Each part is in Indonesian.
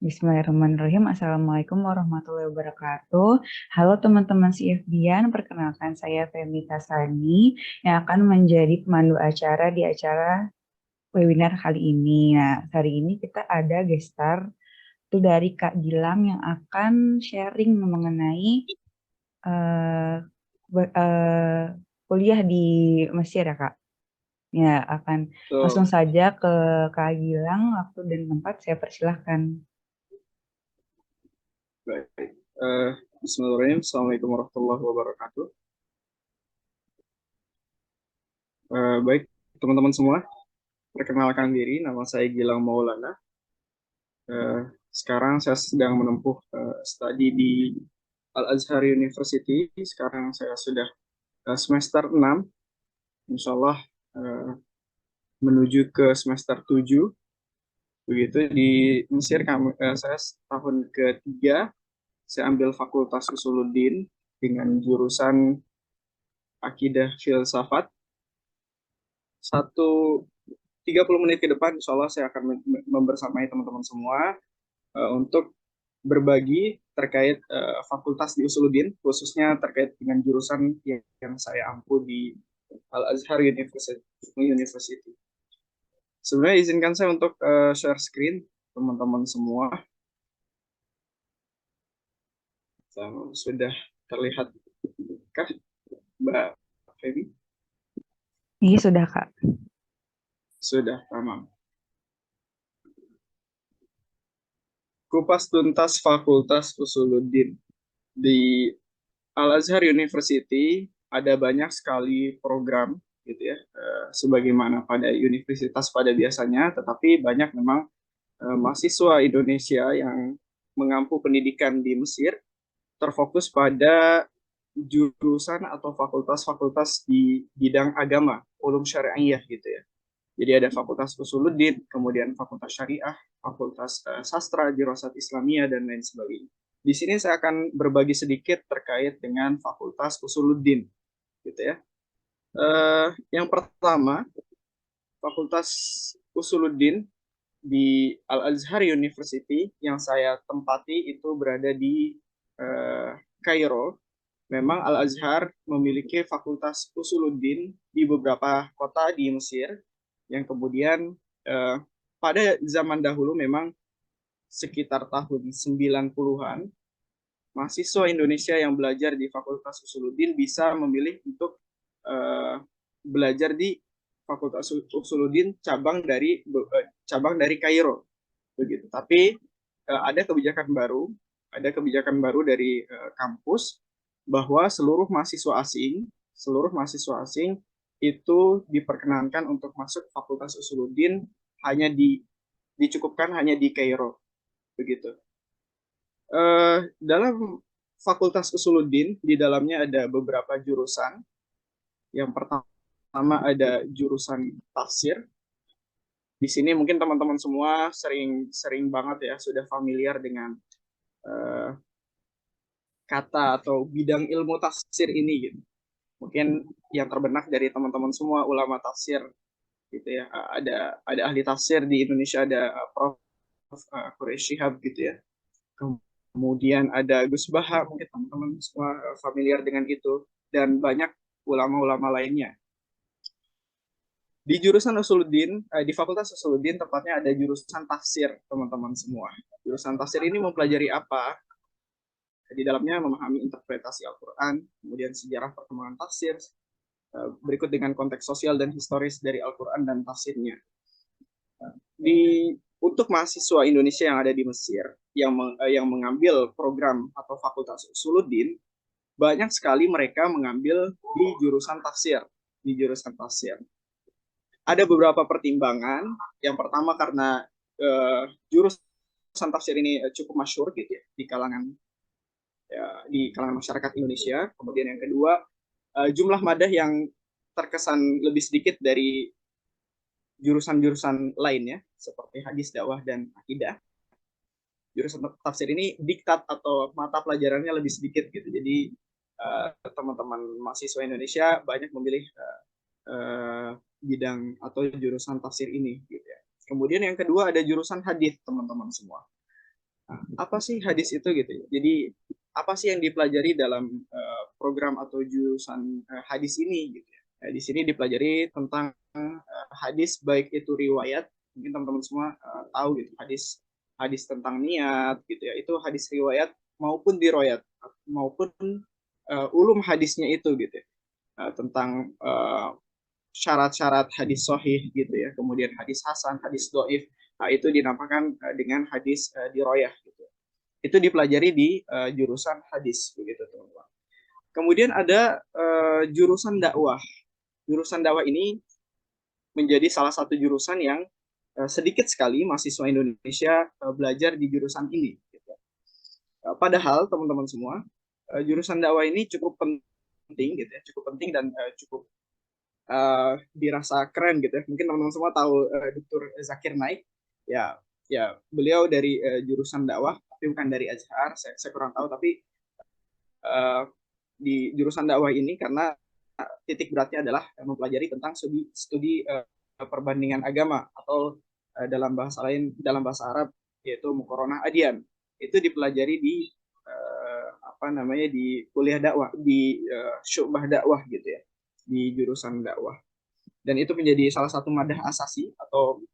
Bismillahirrahmanirrahim. Assalamualaikum warahmatullahi wabarakatuh. Halo teman-teman CFDian, perkenalkan saya Femi Tasani yang akan menjadi pemandu acara di acara webinar kali ini. Nah, hari ini kita ada gestar itu dari Kak Gilang yang akan sharing mengenai eh, kuliah di Mesir ya Kak. Ya, akan langsung Betul. saja ke Kak Gilang, waktu dan tempat saya persilahkan. Baik. Eh, Bismillahirrahmanirrahim. Assalamualaikum warahmatullahi wabarakatuh. Baik, teman-teman semua. Perkenalkan diri, nama saya Gilang Maulana. Eh, Sekarang saya sedang menempuh studi di Al-Azhar University. Sekarang saya sudah semester 6. Insya Allah eh, menuju ke semester 7. Begitu di Mesir, saya tahun ketiga. Saya ambil Fakultas Usuluddin dengan jurusan Akidah Filsafat. Satu 30 menit ke depan, insya Allah saya akan membersamai teman-teman semua untuk berbagi terkait fakultas di Usuluddin, khususnya terkait dengan jurusan yang saya ampu di Al-Azhar University. Sebenarnya izinkan saya untuk share screen teman-teman semua. Sudah terlihat kah, Mbak Feby? Ini sudah Kak. Sudah, tamam. Kupas tuntas Fakultas Usuluddin. Di Al-Azhar University ada banyak sekali program gitu ya, sebagaimana pada universitas pada biasanya, tetapi banyak memang mahasiswa Indonesia yang mengampu pendidikan di Mesir terfokus pada jurusan atau fakultas-fakultas di bidang agama, ulum syariah gitu ya. Jadi ada Fakultas Usuluddin, kemudian Fakultas Syariah, Fakultas Sastra, Dirasat Islamiyah, dan lain sebagainya. Di sini saya akan berbagi sedikit terkait dengan Fakultas Usuluddin, gitu ya. Yang pertama, Fakultas Usuluddin di Al-Azhar University yang saya tempati itu berada di Kairo. Memang Al-Azhar memiliki Fakultas Usuluddin di beberapa kota di Mesir, yang kemudian eh, pada zaman dahulu memang sekitar tahun 90-an, mahasiswa Indonesia yang belajar di Fakultas Usuluddin bisa memilih untuk eh, belajar di Fakultas Usuluddin cabang dari Kairo begitu. Tapi ada kebijakan baru dari kampus bahwa seluruh mahasiswa asing itu diperkenankan untuk masuk Fakultas Usuluddin hanya dicukupkan hanya di Kairo begitu. Dalam Fakultas Usuluddin di dalamnya ada beberapa jurusan. Yang pertama ada jurusan tafsir. Di sini mungkin teman-teman semua sering sering banget ya sudah familiar dengan uh, kata atau bidang ilmu tafsir ini gitu. Mungkin yang terbenak dari teman-teman semua ulama tafsir gitu ya. Ada ahli tafsir di Indonesia, ada Prof. Quraish Shihab gitu ya. Kemudian ada Gus Baha, mungkin teman-teman semua familiar dengan itu, dan banyak ulama-ulama lainnya. Di jurusan Usuluddin, di Fakultas Usuluddin tepatnya ada jurusan tafsir, teman-teman semua. Jurusan tafsir ini mempelajari apa? Di dalamnya memahami interpretasi Al-Quran, kemudian sejarah perkembangan tafsir, berikut dengan konteks sosial dan historis dari Al-Quran dan tafsirnya. Untuk mahasiswa Indonesia yang ada di Mesir, yang mengambil program atau Fakultas Usuluddin, banyak sekali mereka mengambil di jurusan tafsir. Di jurusan tafsir. Ada beberapa pertimbangan. Yang pertama karena jurusan tafsir ini cukup masyhur gitu ya di kalangan masyarakat Indonesia. Kemudian yang kedua, jumlah madah yang terkesan lebih sedikit dari jurusan-jurusan lainnya seperti hadis, dakwah, dan akidah. Jurusan tafsir ini diktat atau mata pelajarannya lebih sedikit gitu. Jadi teman-teman mahasiswa Indonesia banyak memilih bidang atau jurusan tafsir ini gitu ya. Kemudian yang kedua ada jurusan hadis, teman-teman semua. Nah, apa sih hadis itu gitu ya? Jadi apa sih yang dipelajari dalam program atau jurusan hadis ini gitu ya? Di sini dipelajari tentang hadis baik itu riwayat, mungkin teman-teman semua tahu gitu, hadis hadis tentang niat gitu ya. Itu hadis riwayat maupun diroyat maupun ulum hadisnya itu gitu ya. Tentang syarat-syarat hadis sohih gitu ya, kemudian hadis hasan, hadis doif, nah, itu dinamakan dengan hadis diroyah gitu. Itu dipelajari di jurusan hadis begitu teman-teman. Kemudian ada jurusan dakwah. Jurusan dakwah ini menjadi salah satu jurusan yang sedikit sekali mahasiswa Indonesia belajar di jurusan ini. Gitu. Padahal teman-teman semua, jurusan dakwah ini cukup penting gitu ya, cukup penting dan cukup dirasa keren gitu ya. Mungkin teman-teman semua tahu Dr. Zakir Naik. Ya, ya beliau dari jurusan dakwah, tapi bukan dari Azhar. Saya kurang tahu, tapi uh, di jurusan dakwah ini karena titik beratnya adalah mempelajari tentang studi perbandingan agama atau dalam bahasa lain, dalam bahasa Arab yaitu muqaranah adyan. Itu dipelajari di apa namanya di kuliah dakwah, di syu'bah dakwah gitu ya, di jurusan dakwah. Dan itu menjadi salah satu madah asasi atau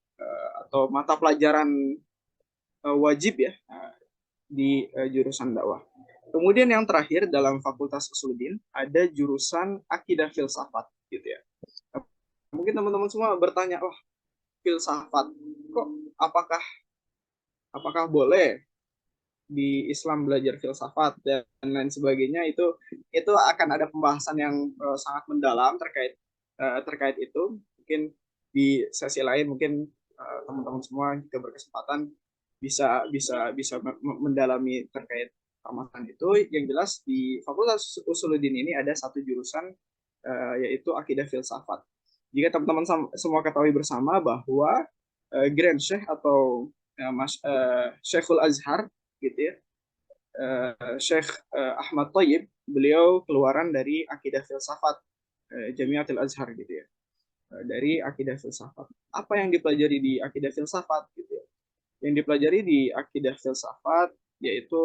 mata pelajaran wajib ya di jurusan dakwah. Kemudian yang terakhir dalam Fakultas Usuluddin ada jurusan akidah filsafat gitu ya. Mungkin teman-teman semua bertanya, wah filsafat kok apakah apakah boleh di Islam belajar filsafat dan lain sebagainya, itu akan ada pembahasan yang sangat mendalam terkait itu. Mungkin di sesi lain mungkin teman-teman semua jika berkesempatan bisa mendalami terkait permasalahan itu. Yang jelas di Fakultas Usuluddin ini ada satu jurusan yaitu akidah filsafat. Jika teman-teman semua ketahui bersama bahwa Grand Sheikh atau Syekhul Azhar gitu ya, Syekh Ahmad Thayyib, beliau keluaran dari akidah filsafat Jamiatul Azhar gitu ya, dari akidah filsafat. Apa yang dipelajari di akidah filsafat gitu ya? Yang dipelajari di akidah filsafat yaitu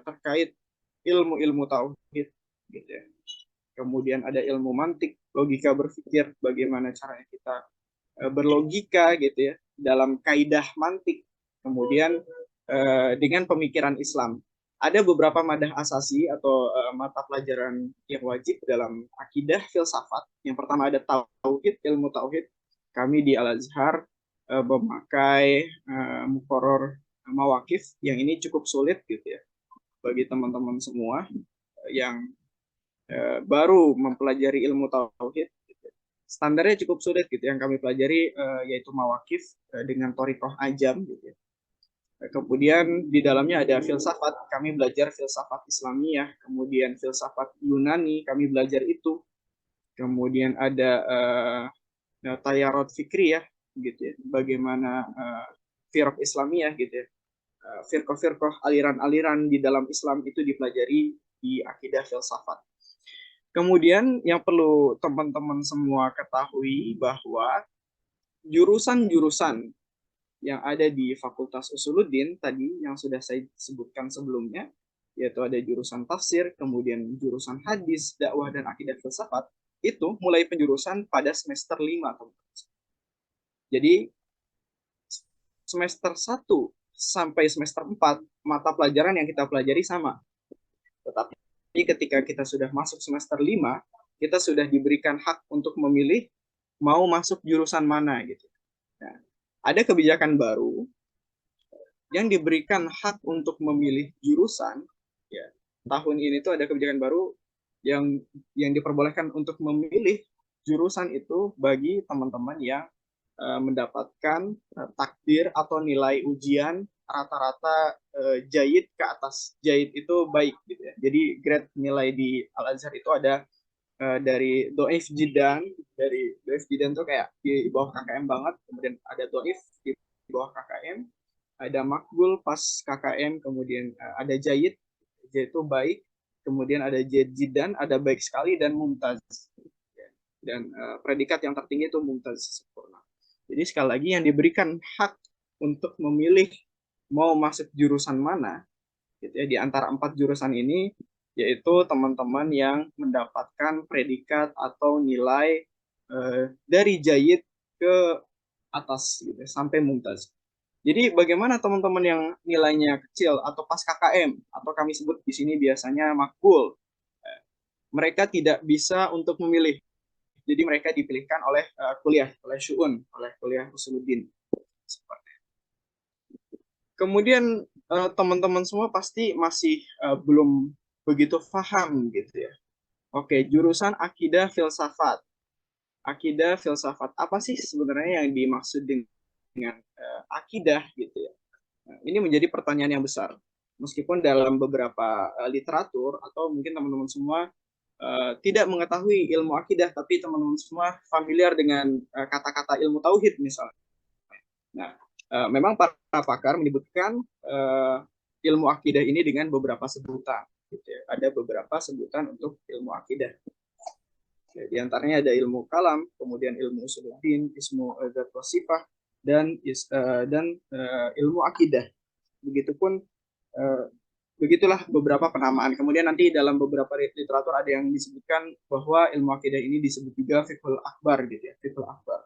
terkait ilmu-ilmu tauhid gitu ya. Kemudian ada ilmu mantik, logika berpikir, bagaimana caranya kita berlogika gitu ya dalam kaidah mantik. Kemudian dengan pemikiran Islam. Ada beberapa madah asasi atau mata pelajaran yang wajib dalam akidah filsafat. Yang pertama ada tauhid, ilmu tauhid. Kami di Al-Azhar memakai mukoror mawakif yang ini cukup sulit gitu ya bagi teman-teman semua yang baru mempelajari ilmu tauhid. Standarnya cukup sulit gitu. Yang kami pelajari yaitu mawakif dengan torikoh ajam gitu ya. Kemudian di dalamnya ada filsafat, kami belajar filsafat Islamiyah, kemudian filsafat Yunani, kami belajar itu. Kemudian ada tayarot fikriyah gitu ya, bagaimana firq Islamiyah gitu ya. Firqoh-firqoh, aliran-aliran di dalam Islam itu dipelajari di akidah filsafat. Kemudian yang perlu teman-teman semua ketahui bahwa jurusan-jurusan yang ada di Fakultas Usuluddin tadi yang sudah saya sebutkan sebelumnya, yaitu ada jurusan tafsir, kemudian jurusan hadis, dakwah, dan akidah filsafat, itu mulai penjurusan pada semester 5. Jadi semester 1 sampai semester 4 mata pelajaran yang kita pelajari sama. Tetapi ketika kita sudah masuk semester 5, kita sudah diberikan hak untuk memilih mau masuk jurusan mana gitu. Nah, ada kebijakan baru yang diberikan hak untuk memilih jurusan ya. Tahun ini tuh ada kebijakan baru yang diperbolehkan untuk memilih jurusan itu bagi teman-teman yang mendapatkan takdir atau nilai ujian rata-rata jayid ke atas. Jayid itu baik gitu ya. Jadi grade nilai di Al Azhar itu ada dari doif jidan, dari doif jidan tuh kayak di bawah KKM banget, kemudian ada doif di bawah KKM, ada makbul pas KKM, kemudian ada jayid, yaitu baik, kemudian ada jidan, ada baik sekali, dan mumtaz. Dan predikat yang tertinggi itu mumtaz, sempurna. Jadi sekali lagi yang diberikan hak untuk memilih mau masuk jurusan mana, gitu ya, di antara 4 jurusan ini, yaitu teman-teman yang mendapatkan predikat atau nilai dari Jayyid ke atas, gitu ya, sampai Mumtaz. Jadi bagaimana teman-teman yang nilainya kecil atau pas KKM atau kami sebut di sini biasanya makbul, mereka tidak bisa untuk memilih. Jadi mereka dipilihkan oleh kuliah, oleh syu'un, oleh kuliah usuluddin. Kemudian teman-teman semua pasti masih belum begitu paham gitu ya. Oke, jurusan akidah filsafat. Akidah filsafat apa sih sebenarnya yang dimaksud dengan akidah gitu ya? Nah, ini menjadi pertanyaan yang besar. Meskipun dalam beberapa literatur atau mungkin teman-teman semua tidak mengetahui ilmu akidah, tapi teman-teman semua familiar dengan kata-kata ilmu tauhid misalnya. Nah, memang para pakar menyebutkan ilmu akidah ini dengan beberapa sebutan. Gitu ya. Ada beberapa sebutan untuk ilmu akidah. Ya, di antaranya ada ilmu kalam, kemudian ilmu usuluddin, ilmu zat wa sifah, dan ilmu akidah. Begitupun uh, begitulah beberapa penamaan. Kemudian nanti dalam beberapa literatur ada yang disebutkan bahwa ilmu akidah ini disebut juga fiqhul akbar gitu ya, fiqhul akbar.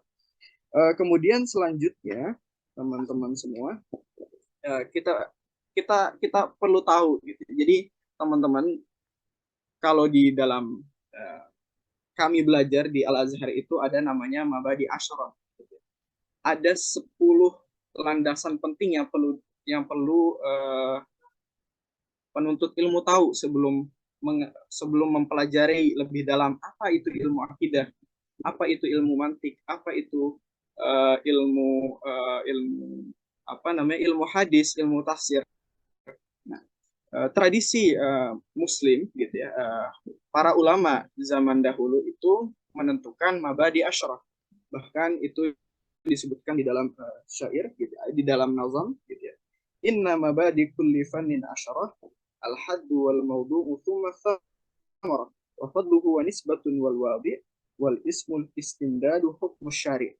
Kemudian selanjutnya teman-teman semua, kita kita kita perlu tahu gitu. Jadi teman-teman, kalau di dalam uh, kami belajar di Al Azhar itu ada namanya Mabadi Asyrah. Ada 10 landasan penting yang perlu penuntut ilmu tahu sebelum mempelajari lebih dalam apa itu ilmu akidah, apa itu ilmu mantik, apa itu ilmu apa namanya, ilmu hadis, ilmu tafsir. Nah, tradisi Muslim gitu ya, para ulama zaman dahulu itu menentukan mabadi asyraf, bahkan itu disebutkan di dalam syair gitu, di dalam nazam gitu ya. Inna mabadi kulli fannin asyraf al-haddu wal mawdu'u thumma thamara wa fadluhu wa nisbatun wal wadi' wal ismul istimdadu hukmu syari'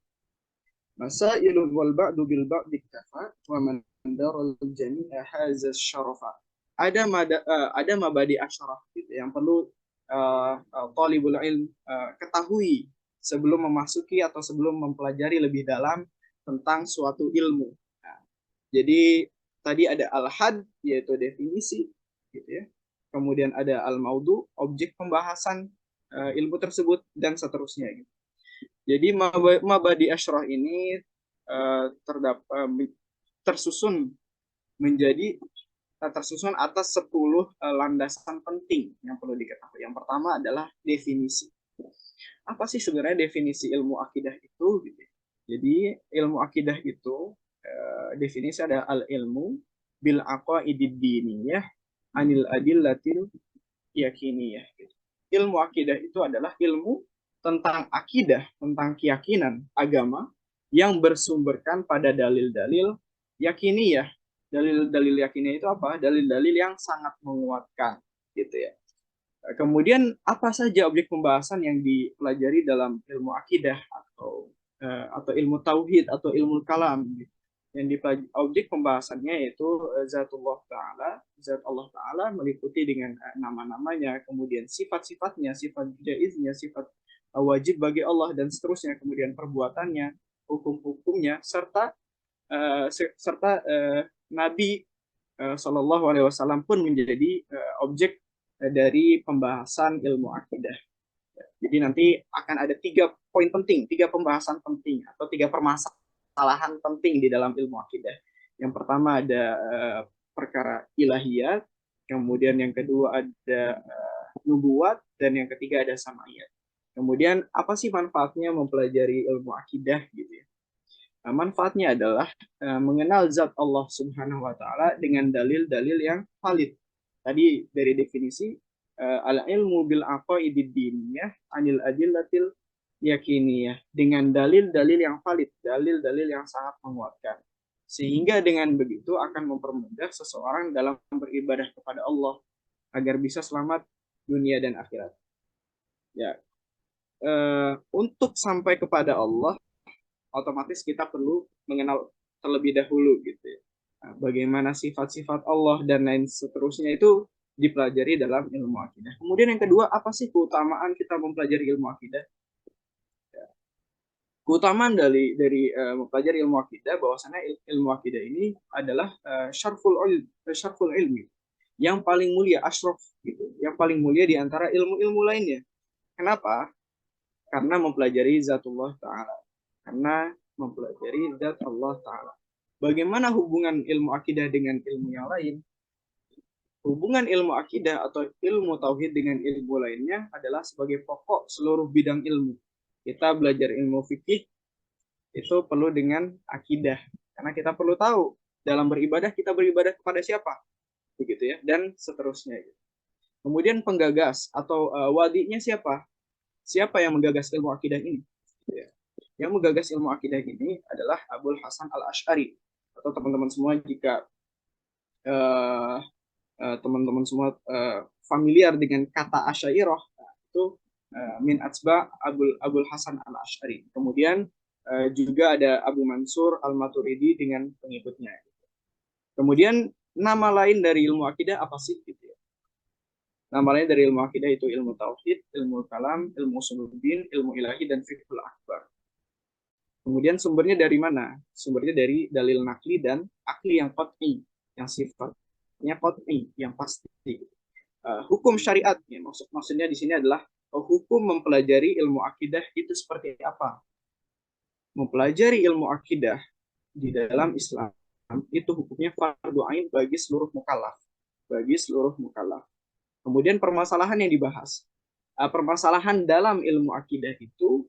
masailun wal ba'du bil ba'di kafa wa man daral jami'a hadza syarafa. Ada mabadi asyaraf gitu yang perlu talibul ilm ketahui sebelum memasuki atau sebelum mempelajari lebih dalam tentang suatu ilmu. Nah, jadi tadi ada al-had, yaitu definisi gitu ya. Kemudian ada al-maudu, objek pembahasan ilmu tersebut, dan seterusnya gitu. Jadi mabadi asyrah ini tersusun menjadi tersusun atas 10 landasan penting yang perlu diketahui. Yang pertama adalah definisi. Apa sih sebenarnya definisi ilmu akidah itu? Gitu. Jadi ilmu akidah itu definisi ada al-ilmu bil aqaidid diniyah anil adillatil yakiniyah. Gitu. Ilmu akidah itu adalah ilmu tentang akidah, tentang keyakinan agama yang bersumberkan pada dalil-dalil yakiniyah. Dalil-dalil yakiniyah itu apa? Dalil-dalil yang sangat menguatkan, gitu ya. Kemudian apa saja objek pembahasan yang dipelajari dalam ilmu akidah atau ilmu tauhid atau ilmu kalam gitu. Yang objek pembahasannya yaitu zatullah taala, zat Allah taala meliputi dengan nama-namanya, kemudian sifat-sifatnya, sifat jaiznya, sifat wajib bagi Allah dan seterusnya, kemudian perbuatannya, hukum-hukumnya, serta Nabi Shallallahu Alaihi Wasallam pun menjadi objek dari pembahasan ilmu akidah. Jadi nanti akan ada 3 poin penting, 3 pembahasan penting atau 3 permasalahan penting di dalam ilmu akidah. Yang pertama ada perkara ilahiyat, kemudian yang kedua ada nubuat, dan yang ketiga ada samayat. Kemudian apa sih manfaatnya mempelajari ilmu akidah gitu ya? Nah, manfaatnya adalah mengenal zat Allah Subhanahu wa taala dengan dalil-dalil yang valid. Tadi dari definisi al ilmu bil aqaidid diniyah anil adillatil yakiniyah, dengan dalil-dalil yang valid, dalil-dalil yang sangat menguatkan. Sehingga dengan begitu akan mempermudah seseorang dalam beribadah kepada Allah agar bisa selamat dunia dan akhirat. Ya, untuk sampai kepada Allah otomatis kita perlu mengenal terlebih dahulu gitu ya. bagaimana sifat-sifat Allah dan lain seterusnya itu dipelajari dalam ilmu akidah. Kemudian yang kedua, apa sih keutamaan kita mempelajari ilmu akidah? Keutamaan dari mempelajari ilmu akidah, bahwasanya ilmu akidah ini adalah syarful ilmi, yang paling mulia, asyraf gitu, yang paling mulia di antara ilmu-ilmu lainnya. Kenapa? Karena mempelajari zatullah taala. Karena mempelajari zat Allah taala. Bagaimana hubungan ilmu akidah dengan ilmu yang lain? Hubungan ilmu akidah atau ilmu tauhid dengan ilmu lainnya adalah sebagai pokok seluruh bidang ilmu. Kita belajar ilmu fikih itu perlu dengan akidah, karena kita perlu tahu dalam beribadah kita beribadah kepada siapa, begitu ya, dan seterusnya. Kemudian penggagas atau wadinya siapa? Siapa yang menggagas ilmu akidah ini? Yang menggagas ilmu akidah ini adalah Abul Hasan Al-Asy'ari. Atau teman-teman semua, jika teman-teman semua familiar dengan kata Asy'ariyah, itu min atsba Abul Hasan Al-Asy'ari. Kemudian juga ada Abu Mansur Al-Maturidi dengan pengikutnya. Kemudian nama lain dari ilmu akidah apa sih? Gitu ya. Nama lain dari ilmu akidah itu ilmu tauhid, ilmu kalam, ilmu usuluddin, ilmu ilahi, dan fiqhul akbar. Kemudian sumbernya dari mana? Sumbernya dari dalil nakli dan akli yang qat'i, yang sifatnya qat'i, yang pasti. Hukum syariat, ya, maksudnya di sini adalah hukum mempelajari ilmu akidah itu seperti apa. Mempelajari ilmu akidah di dalam Islam itu hukumnya fardu ain bagi seluruh mukallaf, bagi seluruh mukallaf. Kemudian permasalahan yang dibahas, permasalahan dalam ilmu akidah itu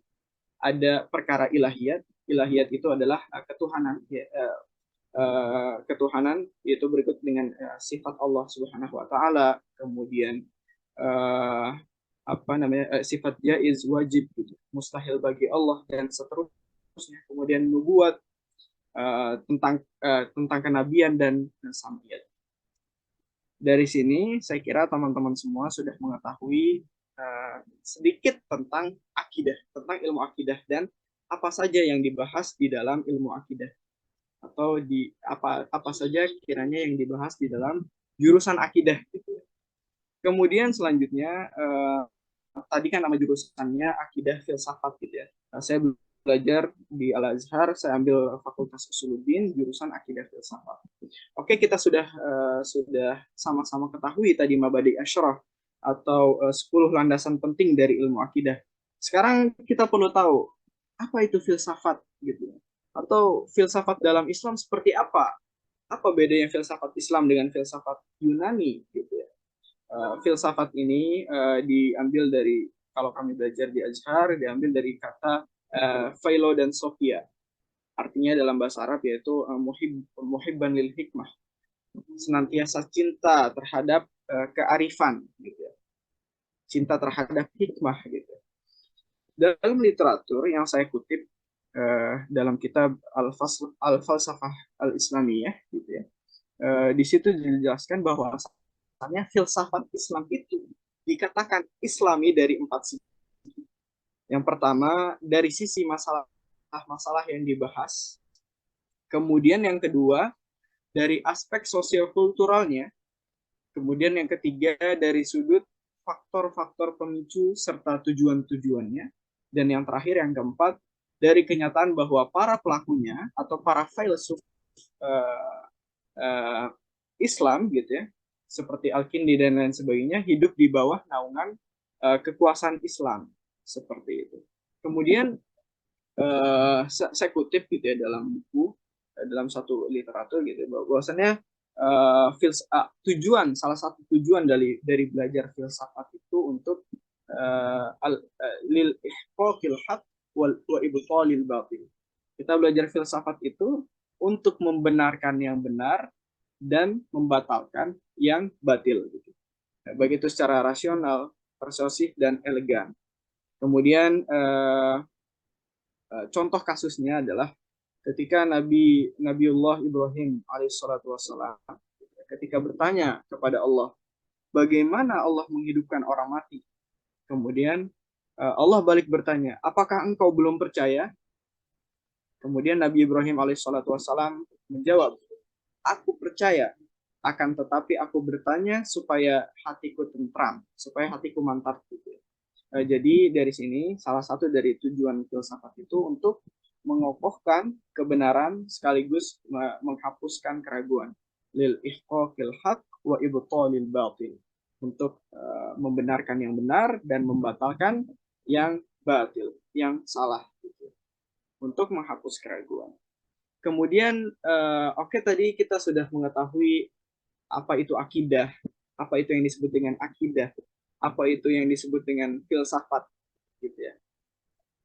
ada perkara ilahiyat. Ilahiyat itu adalah ketuhanan, ketuhanan, yaitu berikut dengan sifat Allah Subhanahu Wa Taala. Kemudian sifat jaiz, wajib, gitu, mustahil bagi Allah, dan seterusnya. Kemudian nubuat, tentang kenabian dan samiyat. Dari sini saya kira teman-teman semua sudah mengetahui sedikit tentang akidah, tentang ilmu akidah, dan apa saja yang dibahas di dalam ilmu akidah, atau di apa saja kiranya yang dibahas di dalam jurusan akidah. Kemudian selanjutnya tadi kan nama jurusannya akidah filsafat, gitu ya. Saya belajar di Al-Azhar, saya ambil Fakultas Usuluddin, jurusan akidah filsafat. Oke, kita sudah sama-sama ketahui tadi mabadi asyraf atau 10 landasan penting dari ilmu akidah. Sekarang kita perlu tahu apa itu filsafat, gitu. Atau filsafat dalam Islam seperti apa? Apa bedanya filsafat Islam dengan filsafat Yunani, gitu ya. Filsafat ini diambil dari, kalau kami belajar di Azhar, diambil dari kata Philo dan Sophia. Artinya dalam bahasa Arab yaitu muhibban lil hikmah, senantiasa cinta terhadap kearifan, gitu ya. Cinta terhadap hikmah, gitu. Dalam literatur yang saya kutip dalam kitab Al-Falsafah Al-Islamiyah, gitu ya, di situ dijelaskan bahwa filsafat Islam itu dikatakan Islami dari 4 sisi. Yang pertama, dari sisi masalah yang dibahas. Kemudian yang kedua, dari aspek sosiokulturalnya. Kemudian yang ketiga, dari sudut faktor-faktor pemicu serta tujuan-tujuannya. Dan yang terakhir, yang keempat, dari kenyataan bahwa para pelakunya atau para filsuf Islam, gitu ya, seperti Al-Kindi dan lain sebagainya, hidup di bawah naungan kekuasaan Islam, seperti itu. Kemudian saya kutip, gitu ya, dalam buku, dalam satu literatur, gitu, bahwasannya salah satu tujuan dari belajar filsafat itu untuk lil ihqaqil haq wa ibtalil batil. Kita belajar filsafat itu untuk membenarkan yang benar dan membatalkan yang batil, gitu. Baik itu secara rasional, persuasif, dan elegan. Kemudian contoh kasusnya adalah ketika Nabiullah Ibrahim alaihissalatu wassalam ketika bertanya kepada Allah, bagaimana Allah menghidupkan orang mati? Kemudian Allah balik bertanya, apakah engkau belum percaya? Kemudian Nabi Ibrahim alaihissalatu wassalam menjawab, aku percaya, akan tetapi aku bertanya supaya hatiku tentram, supaya hatiku mantap gitu. Jadi dari sini salah satu dari tujuan filsafat itu untuk mengokohkan kebenaran sekaligus menghapuskan keraguan. Lil ihqaqil haq wa ibtalil batil. Untuk membenarkan yang benar dan membatalkan yang batil, yang salah gitu. Untuk menghapus keraguan. Kemudian oke, tadi kita sudah mengetahui apa itu akidah, apa itu yang disebut dengan akidah, apa itu yang disebut dengan filsafat gitu ya.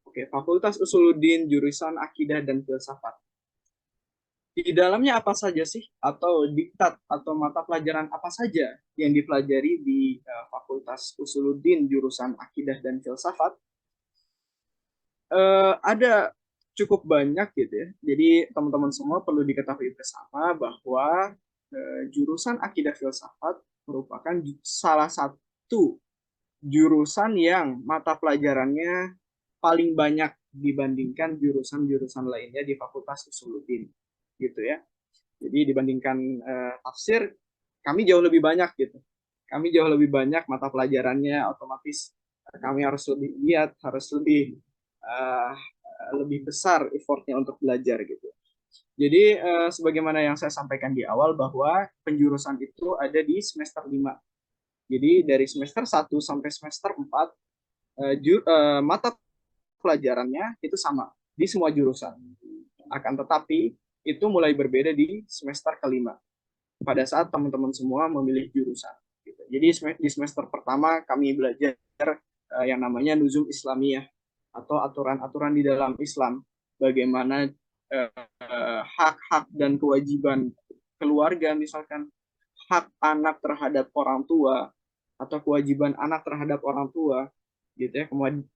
Oke, Fakultas Usuluddin jurusan Akidah dan Filsafat. Di dalamnya apa saja sih, atau diktat atau mata pelajaran apa saja yang dipelajari di Fakultas Usuluddin jurusan Akidah dan Filsafat? Ada cukup banyak gitu ya. Jadi teman-teman semua perlu diketahui bersama bahwa jurusan Akidah Filsafat merupakan salah satu jurusan yang mata pelajarannya paling banyak dibandingkan jurusan-jurusan lainnya di Fakultas Usuluddin gitu ya. Jadi dibandingkan tafsir, kami jauh lebih banyak gitu. Kami jauh lebih banyak mata pelajarannya, otomatis kami harus lebih giat, harus uh, lebih besar effortnya untuk belajar gitu. Jadi sebagaimana yang saya sampaikan di awal bahwa penjurusan itu ada di semester 5. Jadi dari semester 1 sampai semester 4 mata pelajarannya itu sama di semua jurusan. Akan tetapi itu mulai berbeda di semester kelima pada saat teman-teman semua memilih jurusan. Gitu. Jadi di semester pertama kami belajar yang namanya Nuzum Islamiyah atau aturan-aturan di dalam Islam, bagaimana hak-hak dan kewajiban keluarga, misalkan hak anak terhadap orang tua atau kewajiban anak terhadap orang tua gitu ya,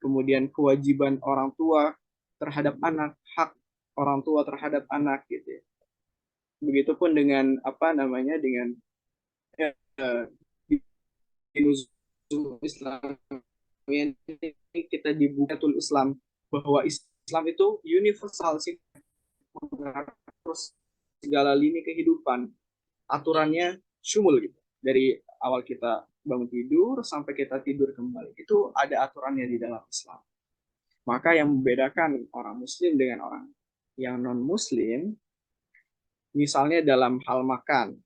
kemudian kewajiban orang tua terhadap anak, hak orang tua terhadap anak gitu ya. Begitupun dengan apa namanya, dengan eh, di Islam ini kita dibuka tul Islam, bahwa Islam itu universal sih, terus segala lini kehidupan, aturannya syumul gitu. Dari awal kita bangun tidur sampai kita tidur kembali, itu ada aturannya di dalam Islam. Maka yang membedakan orang Muslim dengan orang yang non-Muslim, misalnya dalam hal makan,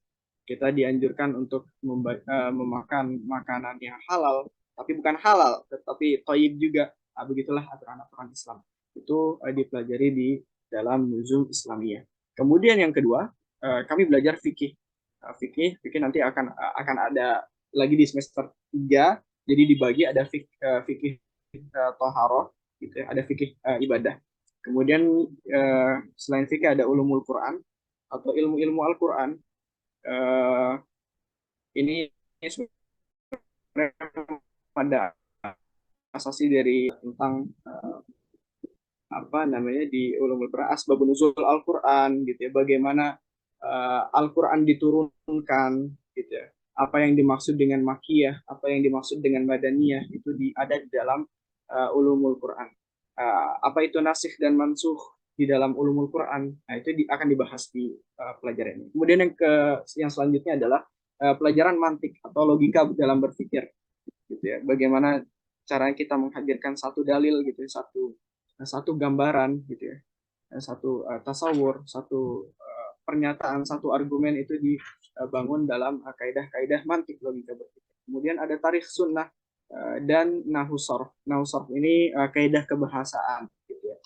kita dianjurkan untuk memakan makanan yang halal, tapi bukan halal, tetapi toyib juga. Nah, begitulah aturan-aturan Islam. Itu dipelajari di dalam Nuzum Islamiyah. Kemudian yang kedua, kami belajar fikih. Fikih nanti akan ada lagi di semester 3. Jadi dibagi, ada fikih toharoh, gitu ya, ada fikih ibadah. Kemudian selain fikih ada ulumul Quran atau ilmu-ilmu Al-Quran. Eh, ini sebenarnya pada asasi dari tentang apa namanya di ulumul Quran, asbabun nuzul Al-Quran gitu ya, bagaimana Al-Quran diturunkan gitu ya, apa yang dimaksud dengan makiyah, apa yang dimaksud dengan madaniyah, itu ada di dalam ulumul Quran. Apa itu nasikh dan mansuh di dalam ulumul Quran, nah itu akan dibahas di pelajaran ini. Kemudian yang selanjutnya adalah pelajaran mantik atau logika dalam berpikir gitu ya, bagaimana cara kita menghadirkan satu dalil gitu ya, satu gambaran gitu ya, satu tasawur, satu pernyataan, satu argumen itu dibangun dalam kaidah-kaidah mantik logika berpikir. Kemudian ada tarikh sunnah dan nahu sorf. Nahu sorf ini kaidah kebahasaan gitu ya,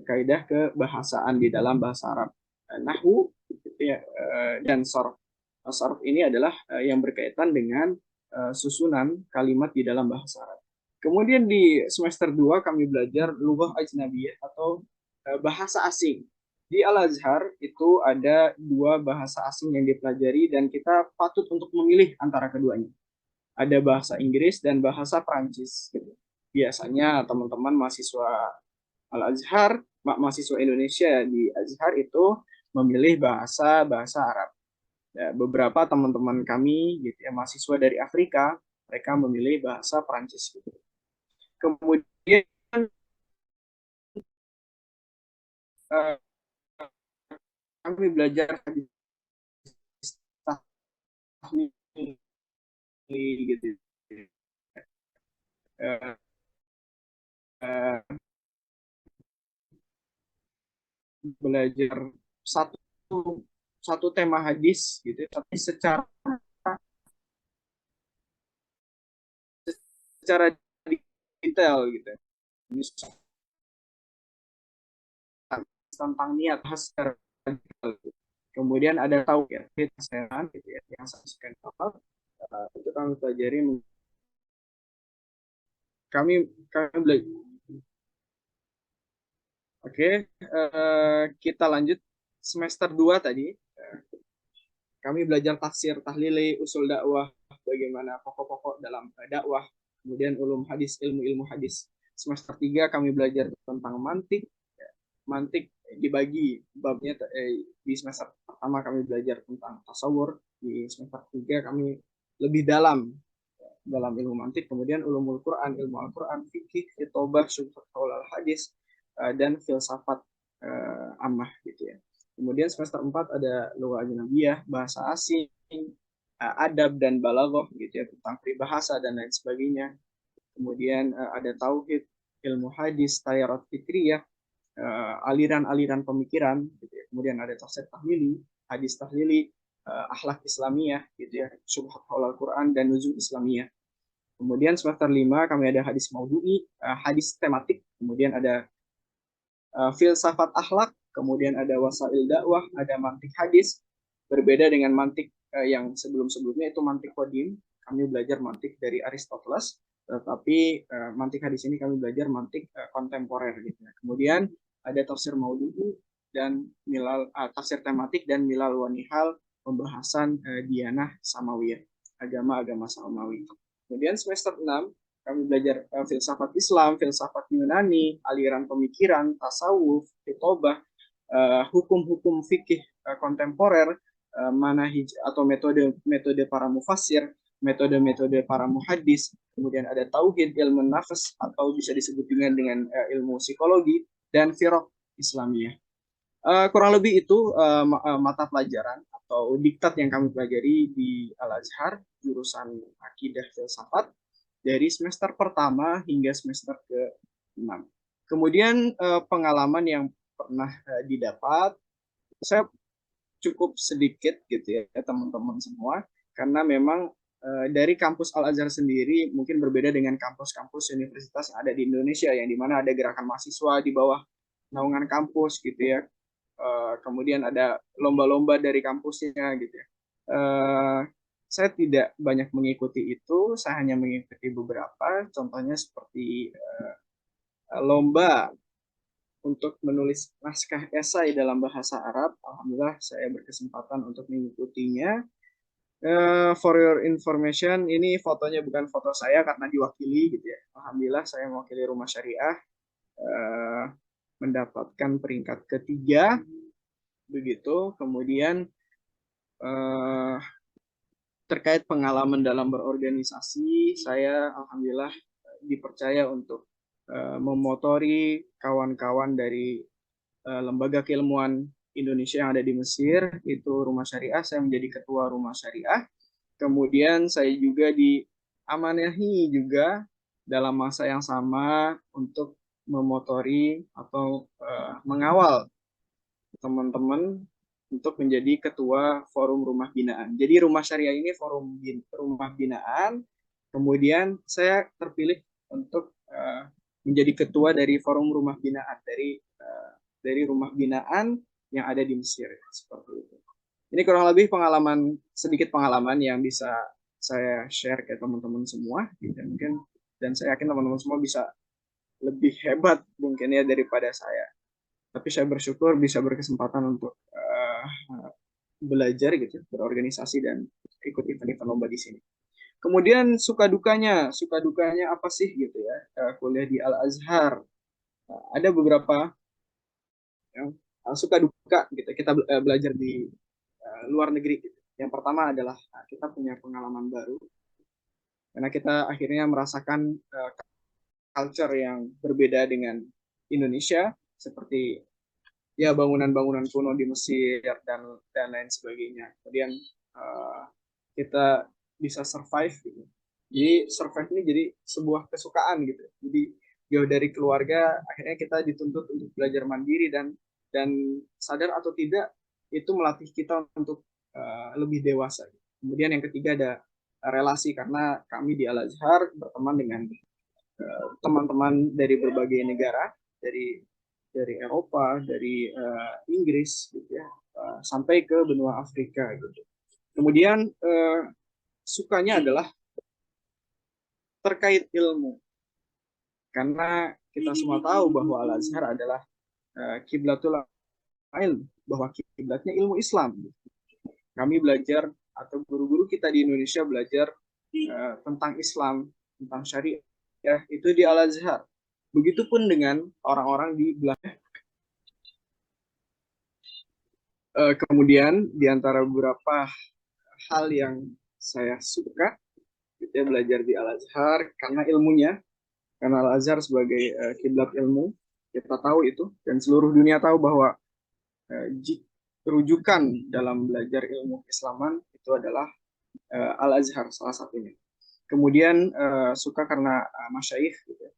kaidah kebahasaan di dalam bahasa Arab. Nahu gitu ya, dan sorf. Sorf ini adalah yang berkaitan dengan susunan kalimat di dalam bahasa Arab. Kemudian di semester 2 kami belajar lughah ajnabiyah atau bahasa asing. Di Al-Azhar itu ada 2 bahasa asing yang dipelajari dan kita patut untuk memilih antara keduanya. Ada bahasa Inggris dan bahasa Prancis. Biasanya teman-teman mahasiswa Al-Azhar, mahasiswa Indonesia di Azhar itu memilih bahasa bahasa Arab. Ya, beberapa teman-teman kami gitu ya, mahasiswa dari Afrika, mereka memilih bahasa Prancis gitu. Kemudian uh, kami belajar hadis gitu. Eh, eh, Belajar satu satu tema hadis gitu, tapi secara detail gitu. Misalnya tentang niat secara detail. Kemudian ada tauhid kesenan gitu ya, yang saksikan apa itu kami pelajari. Kami kami belajar. Oke, kita lanjut semester 2 tadi. Kami belajar tafsir, tahlili, usul dakwah, bagaimana pokok-pokok dalam dakwah, kemudian ulum hadis, ilmu-ilmu hadis. Semester 3 kami belajar tentang mantik. Mantik dibagi babnya, di semester pertama kami belajar tentang tasawur, di semester 3 kami lebih dalam ilmu mantik, kemudian ulumul Quran, ilmu Al-Quran, fikih, khitobah, syubhat hadis, dan filsafat ammah gitu ya. Kemudian semester 4 ada lugah ajnabiyah, bahasa asing, adab dan balaghah gitu ya, tentang peribahasa dan lain sebagainya. Kemudian ada tauhid, ilmu hadis, tayarat fikriyah, aliran-aliran pemikiran gitu ya. Kemudian ada tafsir tahlili, hadis tahlili, akhlak Islamiyah gitu ya, syubhat Al-Quran dan nuzul Islamiyah. Kemudian semester 5 kami ada hadis maudhu'i, hadis tematik, kemudian ada filsafat akhlak, kemudian ada wasail dakwah, ada mantik hadis. Berbeda dengan mantik yang sebelum-sebelumnya itu mantik kodim. Kami belajar mantik dari Aristoteles, tetapi mantik hadis ini kami belajar mantik kontemporer gitu ya. Kemudian ada tafsir maudhu'i dan milal tafsir tematik dan milal wanihal, pembahasan dianah samawiyah, agama-agama samawi. Kemudian semester 6 kami belajar filsafat Islam, filsafat Yunani, aliran pemikiran, tasawuf, fitobah, hukum-hukum fikih kontemporer, manahij atau metode-metode para mufassir, metode-metode para muhaddis, kemudian ada tauhid, ilmu nafas atau bisa disebut dengan ilmu psikologi, dan firaq Islamiyah. Kurang lebih itu mata pelajaran atau diktat yang kami pelajari di Al-Azhar, jurusan akidah filsafat, dari semester pertama hingga semester ke-6. Kemudian pengalaman yang pernah didapat, saya cukup sedikit gitu ya teman-teman semua, karena memang dari kampus Al-Azhar sendiri mungkin berbeda dengan kampus-kampus universitas yang ada di Indonesia, yang dimana ada gerakan mahasiswa di bawah naungan kampus gitu ya. Kemudian ada lomba-lomba dari kampusnya gitu ya. Uh, saya tidak banyak mengikuti itu, saya hanya mengikuti beberapa, contohnya seperti lomba untuk menulis naskah esai dalam bahasa Arab. Alhamdulillah saya berkesempatan untuk mengikutinya. For your information, ini fotonya bukan foto saya karena diwakili gitu ya. Alhamdulillah saya mewakili Rumah Syariah, uh, mendapatkan peringkat ketiga begitu. Kemudian terkait pengalaman dalam berorganisasi, saya alhamdulillah dipercaya untuk memotori kawan-kawan dari lembaga keilmuan Indonesia yang ada di Mesir, itu Rumah Syariah. Saya menjadi ketua Rumah Syariah. Kemudian saya juga diamanahi juga dalam masa yang sama untuk memotori atau mengawal teman-teman untuk menjadi ketua forum rumah binaan. Jadi rumah syariah ini rumah binaan. Kemudian saya terpilih untuk menjadi ketua dari forum rumah binaan dari rumah binaan yang ada di Mesir seperti itu. Ini kurang lebih sedikit pengalaman yang bisa saya share ke teman-teman semua. Mungkin dan saya yakin teman-teman semua bisa lebih hebat mungkin ya daripada saya. Tapi saya bersyukur bisa berkesempatan untuk belajar gitu, berorganisasi dan ikut event-event lomba di sini. Kemudian suka dukanya apa sih gitu ya, kuliah di Al Azhar. Ada beberapa yang suka duka gitu. Kita belajar di luar negeri gitu. Yang pertama adalah kita punya pengalaman baru karena kita akhirnya merasakan culture yang berbeda dengan Indonesia, seperti ya bangunan-bangunan kuno di Mesir dan lain sebagainya. Kemudian kita bisa survive gitu. Jadi survive ini jadi sebuah kesukaan gitu. Jadi jauh dari keluarga, akhirnya kita dituntut untuk belajar mandiri dan sadar atau tidak itu melatih kita untuk lebih dewasa. Kemudian yang ketiga ada relasi, karena kami di Al Azhar berteman dengan teman-teman dari berbagai negara, dari Eropa, dari Inggris, gitu ya, sampai ke benua Afrika gitu. Kemudian sukanya adalah terkait ilmu, karena kita semua tahu bahwa Al Azhar adalah kiblatul ilm, bahwa kiblatnya ilmu Islam. Kami belajar atau guru-guru kita di Indonesia belajar tentang Islam, tentang syariah itu di Al Azhar. Begitupun dengan orang-orang di belakang. Kemudian di antara beberapa hal yang saya suka gitu ya, belajar di Al Azhar karena ilmunya, karena Al Azhar sebagai kiblat ilmu, kita tahu itu, dan seluruh dunia tahu bahwa rujukan dalam belajar ilmu keislaman itu adalah Al Azhar salah satunya. Kemudian suka karena masyaikh gitu ya.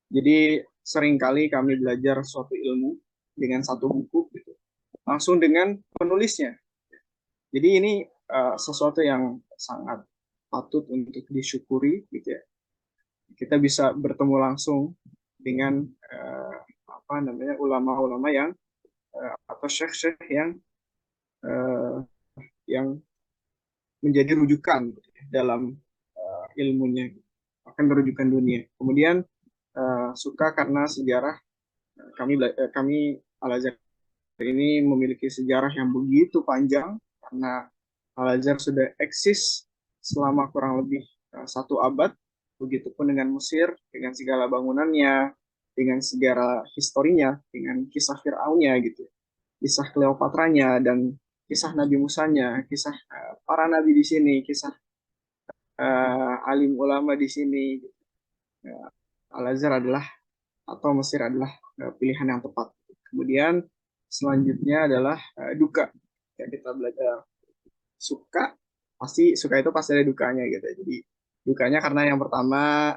Jadi seringkali kami belajar suatu ilmu dengan satu buku gitu, langsung dengan penulisnya. Jadi ini sesuatu yang sangat patut untuk disyukuri gitu ya. Kita bisa bertemu langsung dengan apa namanya, ulama-ulama yang atau syekh-syekh uh, yang menjadi rujukan gitu ya, dalam ilmunya, akan rujukan dunia. Kemudian suka karena sejarah, kami Al Azhar ini memiliki sejarah yang begitu panjang, karena Al Azhar sudah eksis selama kurang lebih 1 abad. Begitupun dengan Mesir, dengan segala bangunannya, dengan segala historinya, dengan kisah Fir'aunnya gitu, kisah Kleopatranya, dan kisah Nabi Musanya, kisah para nabi di sini, kisah alim ulama di sini. Al Azhar adalah, atau Mesir adalah pilihan yang tepat. Kemudian selanjutnya adalah duka. Ya, kita belajar suka, suka itu pasti ada dukanya gitu. Jadi dukanya karena yang pertama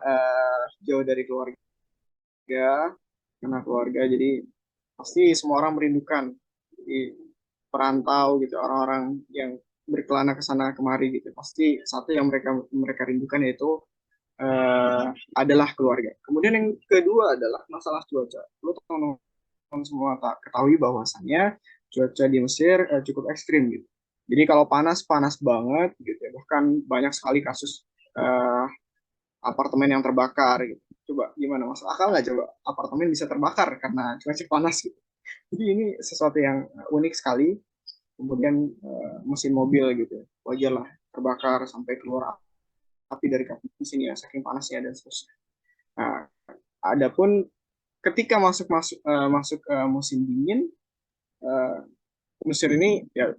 jauh dari keluarga, karena keluarga jadi pasti semua orang merindukan. Jadi perantau gitu, orang-orang yang berkelana ke sana kemari gitu, pasti satu yang mereka mereka rindukan yaitu uh, adalah keluarga. Kemudian yang kedua adalah masalah cuaca. Lu teman-teman semua tak ketahui bahwasannya cuaca di Mesir cukup ekstrim gitu. Jadi kalau panas, panas banget gitu ya. Bahkan banyak sekali kasus uh, apartemen yang terbakar gitu. Coba gimana, masuk akal nggak coba apartemen bisa terbakar karena cuaca panas gitu. Jadi ini sesuatu yang unik sekali. Kemudian mesin mobil gitu, wajarlah terbakar sampai keluar api dari kaki mesin ya, saking panasnya dan seterusnya. Nah, adapun ketika masuk musim dingin, uh, Mesir ini ya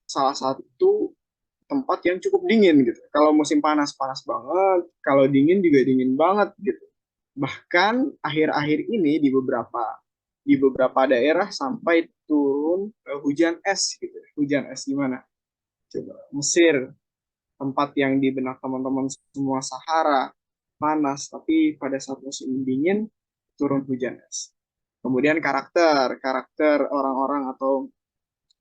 salah satu tempat yang cukup dingin gitu. Kalau musim panas panas banget, kalau dingin juga dingin banget gitu. Bahkan akhir-akhir ini di beberapa daerah sampai turun hujan es gitu. Hujan es gimana? Coba Mesir, tempat yang di benak teman-teman semua Sahara, panas, tapi pada saat musim dingin turun hujan es. Kemudian karakter orang-orang atau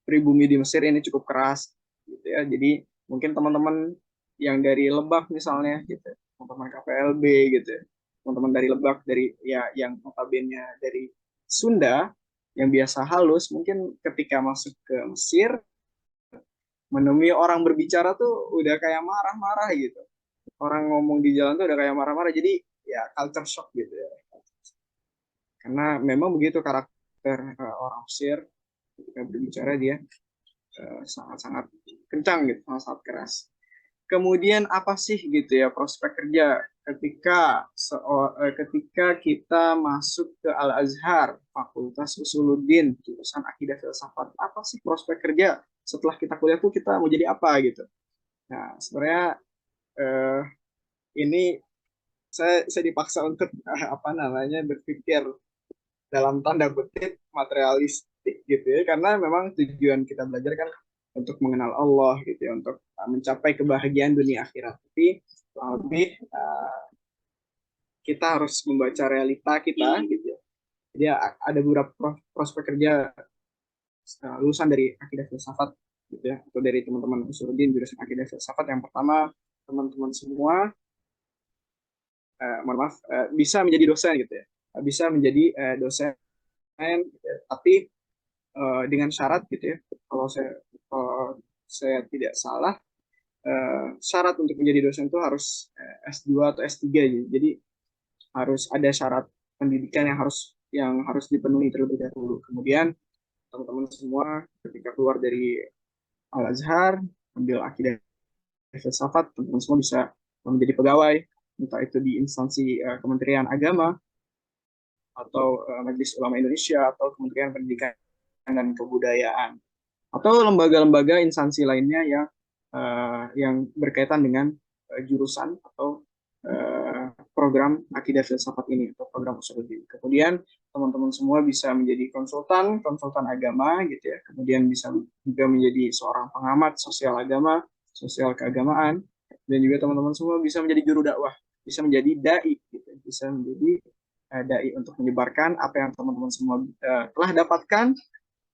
pribumi di Mesir ini cukup keras gitu ya. Jadi mungkin teman-teman yang dari Lebak misalnya gitu, teman-teman KPLB gitu ya, teman-teman dari Lebak, dari ya yang notabene dari Sunda yang biasa halus, mungkin ketika masuk ke Mesir menemui orang berbicara tuh udah kayak marah-marah gitu. Orang ngomong di jalan tuh udah kayak marah-marah. Jadi ya culture shock gitu ya. Karena memang begitu karakter orang Mesir, ketika berbicara dia sangat-sangat kencang gitu, sangat-sangat keras. Kemudian apa sih gitu ya prospek kerja ketika kita masuk ke Al Azhar, Fakultas Usuluddin, jurusan Akidah Filsafat. Apa sih prospek kerja setelah kita kuliah tuh kita mau jadi apa gitu? Nah, sebenarnya eh, ini saya dipaksa untuk apa namanya berpikir dalam tanda kutip materialistik gitu ya, karena memang tujuan kita belajar kan untuk mengenal Allah gitu ya, untuk mencapai kebahagiaan dunia akhirat. Tapi kurang lebih kita harus membaca realita kita gitu ya. Jadi ada beberapa prospek kerja lulusan dari akidah filsafat gitu ya, atau dari teman-teman Usuluddin jurusan akidah filsafat. Yang pertama, teman-teman semua mohon maaf bisa menjadi dosen gitu ya, bisa menjadi dosen gitu ya. Tapi dengan syarat gitu ya, kalau saya tidak salah, syarat untuk menjadi dosen itu harus S2 atau S3 gitu. Jadi harus ada syarat pendidikan yang harus dipenuhi terlebih dahulu. Kemudian teman-teman semua ketika keluar dari Al Azhar ambil akidah filsafat, teman-teman semua bisa menjadi pegawai, entah itu di instansi Kementerian Agama atau Majelis Ulama Indonesia atau Kementerian Pendidikan dan Kebudayaan atau lembaga-lembaga instansi lainnya yang berkaitan dengan jurusan atau program akidah filsafat ini atau program Usuluddin. Kemudian teman-teman semua bisa menjadi konsultan agama gitu ya. Kemudian bisa juga menjadi seorang pengamat sosial agama, sosial keagamaan, dan juga teman-teman semua bisa menjadi juru dakwah, bisa menjadi dai gitu, bisa menjadi dai untuk menyebarkan apa yang teman-teman semua telah dapatkan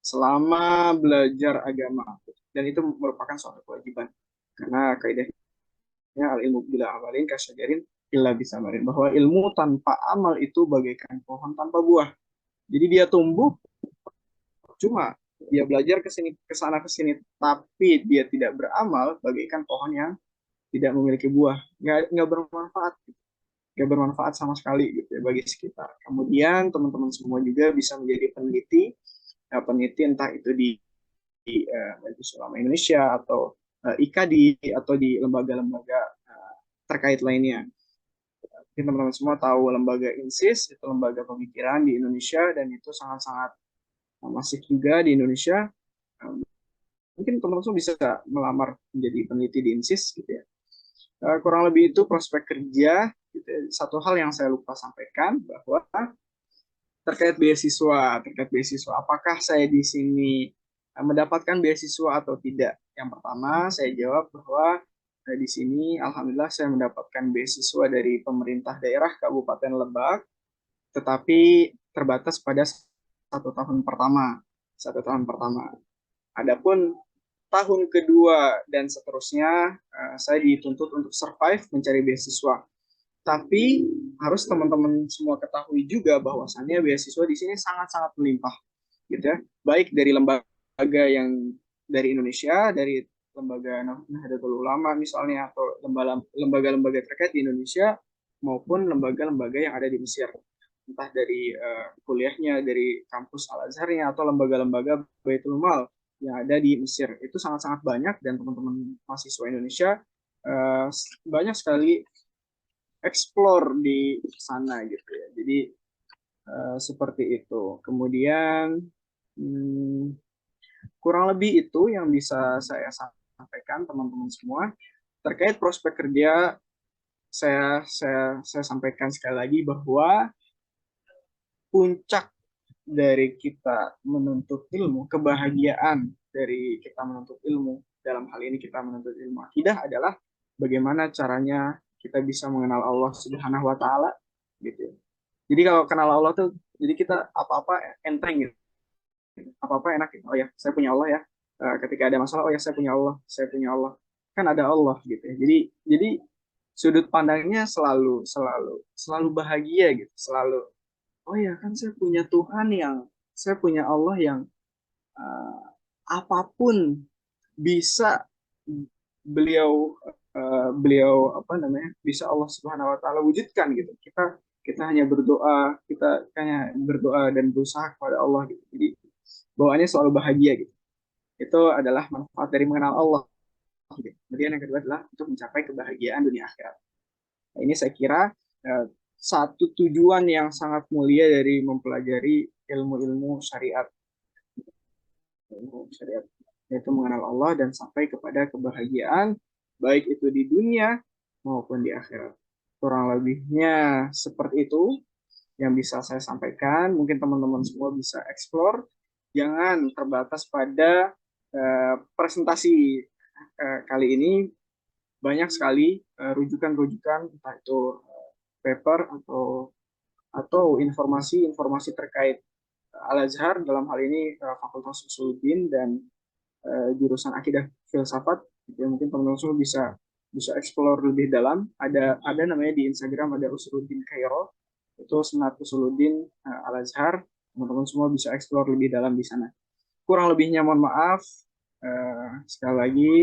selama belajar agama, dan itu merupakan suatu kewajiban karena kaidahnya al ilmu bila amalin kasyajarin illa bisa marin, bahwa ilmu tanpa amal itu bagaikan pohon tanpa buah. Jadi dia tumbuh cuma dia belajar ke sini ke sana ke sini, tapi dia tidak beramal bagaikan pohon yang tidak memiliki buah, nggak bermanfaat, nggak bermanfaat sama sekali gitu ya bagi sekitar. Kemudian teman-teman semua juga bisa menjadi peneliti, peneliti entah itu di Majelis Ulama Indonesia atau IKADI atau di lembaga-lembaga terkait lainnya. Mungkin teman-teman semua tahu lembaga INSIS, itu lembaga pemikiran di Indonesia, dan itu sangat-sangat masif juga di Indonesia. Mungkin teman-teman semua bisa melamar menjadi peneliti di INSIS gitu ya. Kurang lebih itu prospek kerja gitu ya. Satu hal yang saya lupa sampaikan bahwa terkait beasiswa, apakah saya di sini mendapatkan beasiswa atau tidak? Yang pertama, saya jawab bahwa di sini alhamdulillah saya mendapatkan beasiswa dari pemerintah daerah Kabupaten Lebak, tetapi terbatas pada 1 tahun pertama. 1 tahun pertama. Adapun tahun kedua dan seterusnya, saya dituntut untuk survive mencari beasiswa. Tapi harus teman-teman semua ketahui juga bahwasannya beasiswa di sini sangat-sangat melimpah, gitu ya. Baik dari lembaga yang dari Indonesia, dari lembaga Nahdlatul Ulama misalnya, atau lembaga-lembaga terkait di Indonesia, maupun lembaga-lembaga yang ada di Mesir. Entah dari kuliahnya, dari kampus Al-Azharnya, atau lembaga-lembaga Baitul Mal yang ada di Mesir. Itu sangat-sangat banyak, dan teman-teman mahasiswa Indonesia banyak sekali explore di sana gitu ya. Jadi seperti itu. Kemudian kurang lebih itu yang bisa saya sampaikan teman-teman semua terkait prospek kerja. Saya sampaikan sekali lagi bahwa puncak dari kita menuntut ilmu, kebahagiaan dari kita menuntut ilmu, dalam hal ini kita menuntut ilmu akidah, adalah bagaimana caranya kita bisa mengenal Allah Subhanahu wa taala gitu. Jadi kalau kenal Allah tuh, jadi kita apa-apa enteng gitu. Apa-apa enak gitu. Oh ya, saya punya Allah ya. Ketika ada masalah, oh ya saya punya Allah, saya punya Allah. Kan ada Allah gitu ya. Jadi sudut pandangnya selalu selalu selalu bahagia gitu, selalu oh ya kan saya punya Allah yang uh, apapun bisa beliau beliau apa namanya bisa Allah Subhanahu Wa Taala wujudkan gitu. Kita hanya berdoa, kita hanya berdoa dan berusaha kepada Allah gitu. Jadi bawaannya selalu bahagia gitu. Itu adalah manfaat dari mengenal Allah gitu. Kemudian yang kedua adalah untuk mencapai kebahagiaan dunia akhirat. Nah, ini saya kira uh, satu tujuan yang sangat mulia dari mempelajari ilmu-ilmu syariat, yaitu mengenal Allah dan sampai kepada kebahagiaan baik itu di dunia maupun di akhirat. Kurang lebihnya seperti itu yang bisa saya sampaikan. Mungkin teman-teman semua bisa explore, jangan terbatas pada Presentasi kali ini banyak sekali rujukan-rujukan, entah itu paper atau informasi-informasi terkait Al-Azhar, dalam hal ini Fakultas Usuluddin dan jurusan Akidah Filsafat. Ya, mungkin teman-teman semua bisa explore lebih dalam. Ada namanya di Instagram, ada Usuluddin Kairo, itu Senat Usuluddin Al-Azhar. Teman-teman semua bisa explore lebih dalam di sana. Kurang lebihnya mohon maaf. Sekali lagi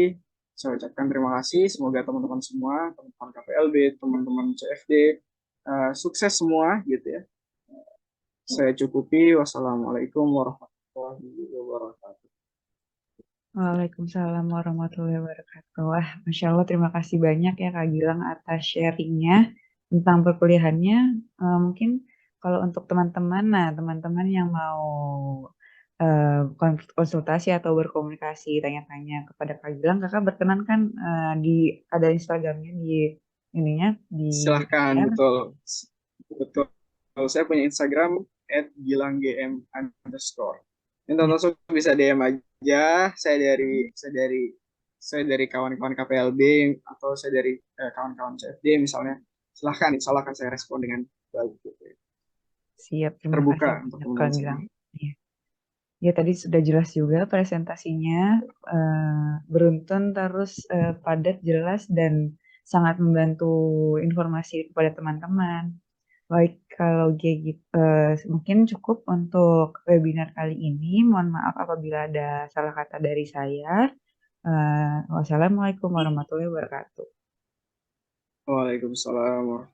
saya ucapkan terima kasih. Semoga teman-teman semua, teman-teman KPLB, teman-teman CFD, sukses semua gitu ya. Saya cukupi. Wassalamualaikum warahmatullahi wabarakatuh. Waalaikumsalam warahmatullahi wabarakatuh. Wah, Masya Allah, terima kasih banyak ya Kak Gilang atas sharingnya tentang perkuliahannya. Mungkin kalau untuk teman-teman, nah teman-teman yang mau konsultasi atau berkomunikasi, tanya-tanya kepada Kak Gilang, Kakak berkenan kan di ada Instagramnya di ininya di Silahkan, layar. betul. Betul. Kalau saya punya Instagram @gilanggm_. Ini Ya, tonton semua bisa DM aja. Saya dari kawan-kawan KPLB atau saya dari kawan-kawan CFD misalnya. Silahkan, insya Allah akan saya respon dengan baik. Gitu ya. siap. Terima Terbuka kasih untuk banyak Kak teman-teman Gilang. semua. Ya. Ya, tadi sudah jelas juga presentasinya, beruntun terus padat, jelas, dan sangat membantu informasi kepada teman-teman. Baik, kalau kayak gitu, mungkin cukup untuk webinar kali ini. Mohon maaf apabila ada salah kata dari saya. Wassalamualaikum warahmatullahi wabarakatuh. Waalaikumsalam.